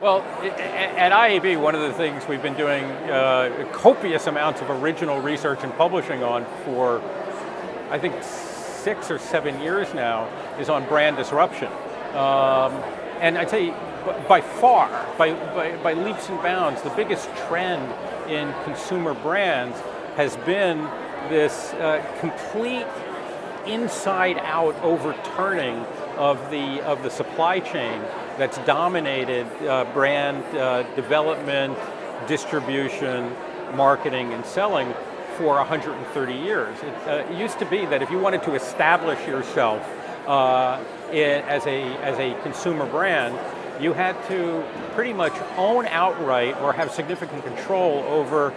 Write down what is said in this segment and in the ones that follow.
Well, at IAB, one of the things we've been doing copious amounts of original research and publishing on for, I think, 6 or 7 years now, is on brand disruption. And I tell you, by far, by leaps and bounds, the biggest trend in consumer brands has been this complete inside-out overturning of the supply chain that's dominated brand development, distribution, marketing, and selling for 130 years. It used to be that if you wanted to establish yourself as a consumer brand, you had to pretty much own outright or have significant control over,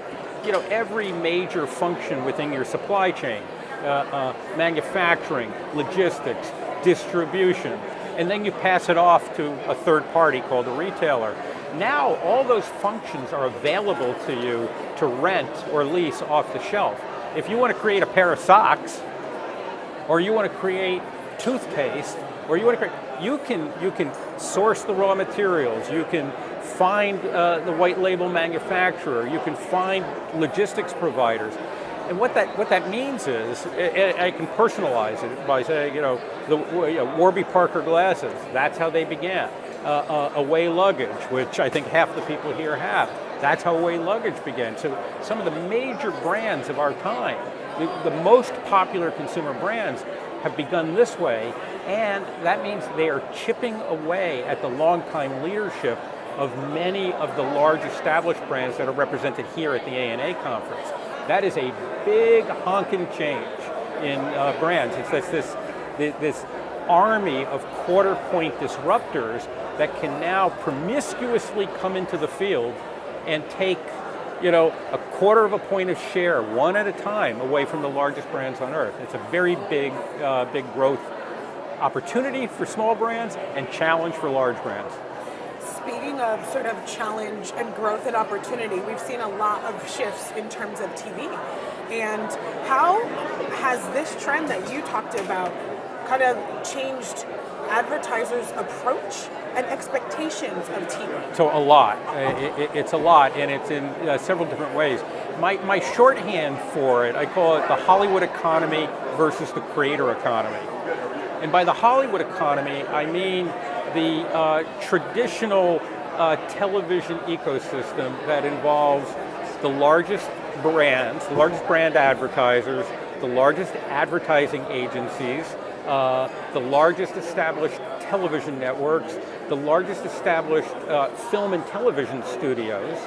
every major function within your supply chain. Manufacturing, logistics, distribution, and then you pass it off to a third party called a retailer. Now all those functions are available to you to rent or lease off the shelf. If you want to create a pair of socks, or you want to create toothpaste, or you can source the raw materials, you can find the white label manufacturer, you can find logistics providers. And what that means is, I can personalize it by saying, Warby Parker glasses, that's how they began. Away luggage, which I think half the people here have, that's how Away luggage began. So some of the major brands of our time, the most popular consumer brands, have begun this way, and that means they are chipping away at the longtime leadership of many of the large established brands that are represented here at the ANA conference. That is a big honking change in brands. It's this army of quarter point disruptors that can now promiscuously come into the field and take, a quarter of a point of share, one at a time, away from the largest brands on earth. It's a very big growth opportunity for small brands and challenge for large brands. Speaking of sort of challenge and growth and opportunity, we've seen a lot of shifts in terms of TV. And how has this trend that you talked about kind of changed advertisers' approach and expectations of TV? So a lot. It's a lot, and it's in several different ways. My shorthand for it, I call it the Hollywood economy versus the creator economy. And by the Hollywood economy, I mean the traditional television ecosystem that involves the largest brands, the largest brand advertisers, the largest advertising agencies, the largest established television networks, the largest established film and television studios,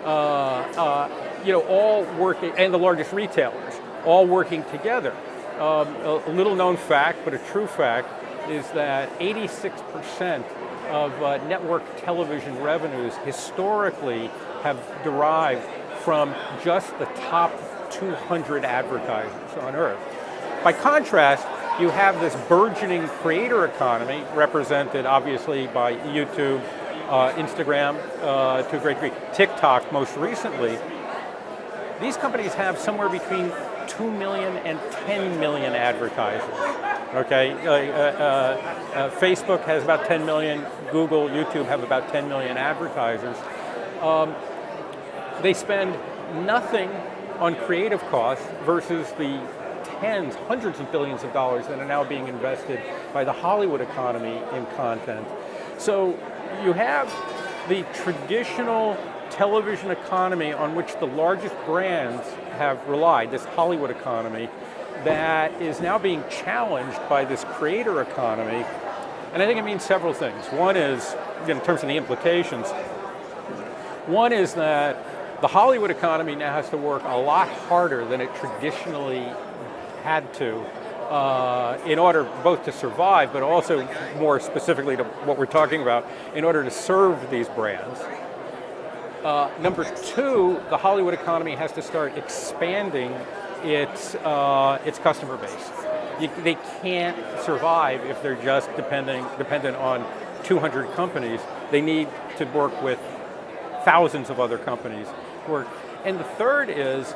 all working, and the largest retailers, all working together. A little known fact, but a true fact, is that 86% of network television revenues historically have derived from just the top 200 advertisers on earth. By contrast, you have this burgeoning creator economy represented obviously by YouTube, Instagram, to a great degree, TikTok most recently. These companies have somewhere between 2 million and 10 million advertisers. Okay, Facebook has about 10 million, Google, YouTube have about 10 million advertisers. They spend nothing on creative costs versus the tens, hundreds of billions of dollars that are now being invested by the Hollywood economy in content. So you have the traditional television economy on which the largest brands have relied, this Hollywood economy, that is now being challenged by this creator economy. And I think it means several things. One is, in terms of the implications, one is that the Hollywood economy now has to work a lot harder than it traditionally had to in order both to survive, but also more specifically to what we're talking about, in order to serve these brands. Number two, the Hollywood economy has to start expanding its customer base. They can't survive if they're just dependent on 200 companies. They need to work with thousands of other companies. And the third is,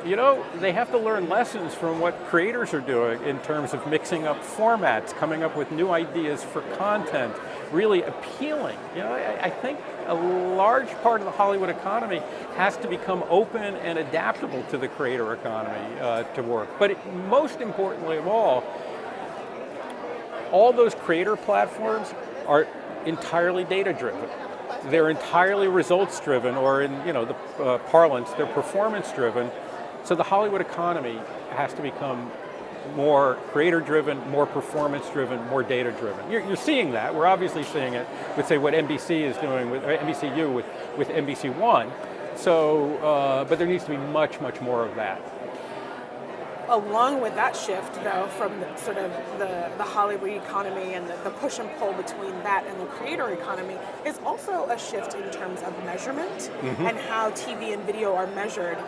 they have to learn lessons from what creators are doing in terms of mixing up formats, coming up with new ideas for content, really appealing. I think a large part of the Hollywood economy has to become open and adaptable to the creator economy to work. But most importantly of all those creator platforms are entirely data-driven. They're entirely results-driven, or in the parlance, they're performance-driven. So the Hollywood economy has to become more creator-driven, more performance-driven, more data-driven. You're seeing that. We're obviously seeing it with, say, what NBC is doing with NBCU with NBC One. So, but there needs to be much, much more of that. Along with that shift, though, from the Hollywood economy and the push and pull between that and the creator economy is also a shift in terms of measurement and how TV and video are measured.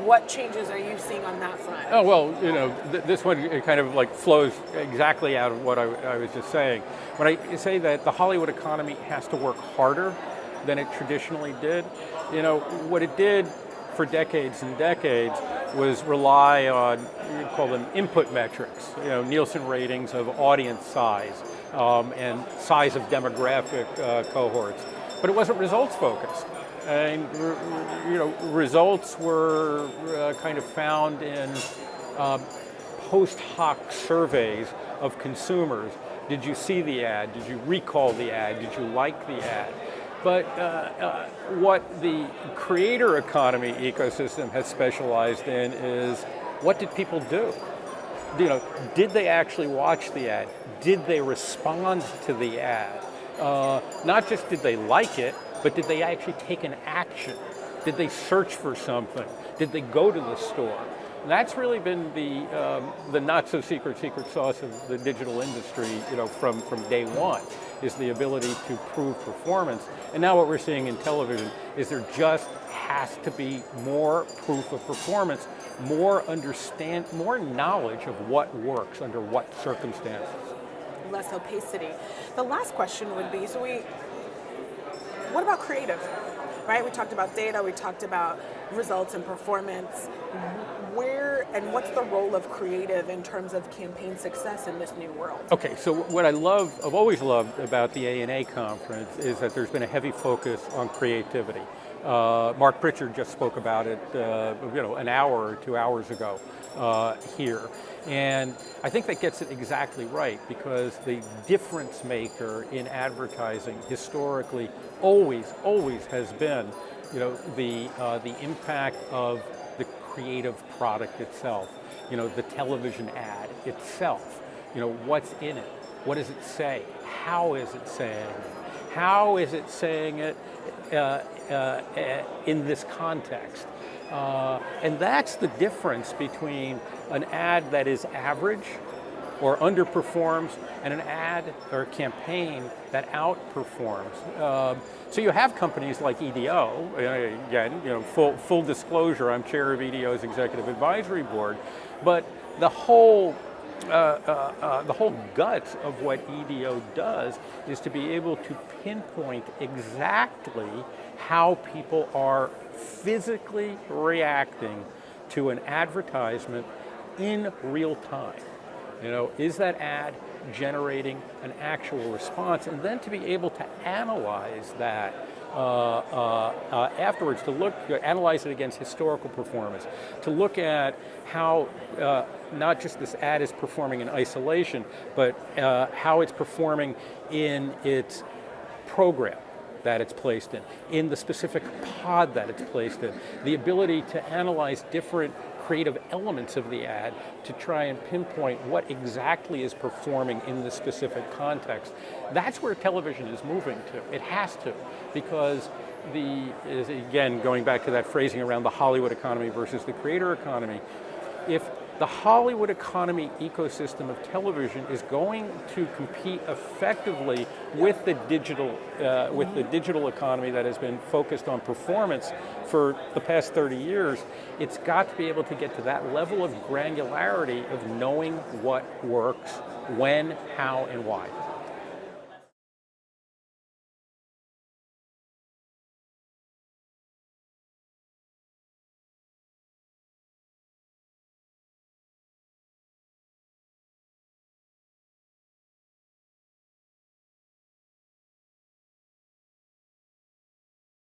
What changes are you seeing on that front? Oh, well, this one it kind of like flows exactly out of what I was just saying. When I say that the Hollywood economy has to work harder than it traditionally did, what it did for decades and decades was rely on, you call them input metrics, Nielsen ratings of audience size and size of demographic cohorts. But it wasn't results focused. And results were kind of found in post hoc surveys of consumers. Did you see the ad? Did you recall the ad? Did you like the ad? But what the creator economy ecosystem has specialized in is, what did people do? Did they actually watch the ad? Did they respond to the ad? Not just did they like it, but did they actually take an action? Did they search for something? Did they go to the store? And that's really been the not so secret sauce of the digital industry, from day one, is the ability to prove performance. And now what we're seeing in television is there just has to be more proof of performance, more knowledge of what works under what circumstances. Less opacity. The last question would be, what about creative? Right? We talked about data, we talked about results and performance. Where and what's the role of creative in terms of campaign success in this new world? Okay, so what I've always loved about the ANA conference is that there's been a heavy focus on creativity. Mark Pritchard just spoke about it, an hour or 2 hours ago here. And I think that gets it exactly right, because the difference maker in advertising historically always has been, the impact of the creative product itself, the television ad itself, what's in it, what does it say, how is it saying it, how is it saying it in this context. And that's the difference between an ad that is average or underperforms and an ad or a campaign that outperforms. So you have companies like EDO, again, full disclosure, I'm chair of EDO's executive advisory board, but the whole guts of what EDO does is to be able to pinpoint exactly how people are physically reacting to an advertisement in real time. Is that ad generating an actual response? And then to be able to analyze that afterwards, analyze it against historical performance, to look at how not just this ad is performing in isolation, but how it's performing in its program that it's placed in the specific pod that it's placed in, the ability to analyze different creative elements of the ad to try and pinpoint what exactly is performing in this specific context. That's where television is moving to. It has to, because again, going back to that phrasing around the Hollywood economy versus the creator economy, if the Hollywood economy ecosystem of television is going to compete effectively with the digital economy that has been focused on performance for the past 30 years, it's got to be able to get to that level of granularity of knowing what works, when, how, and why.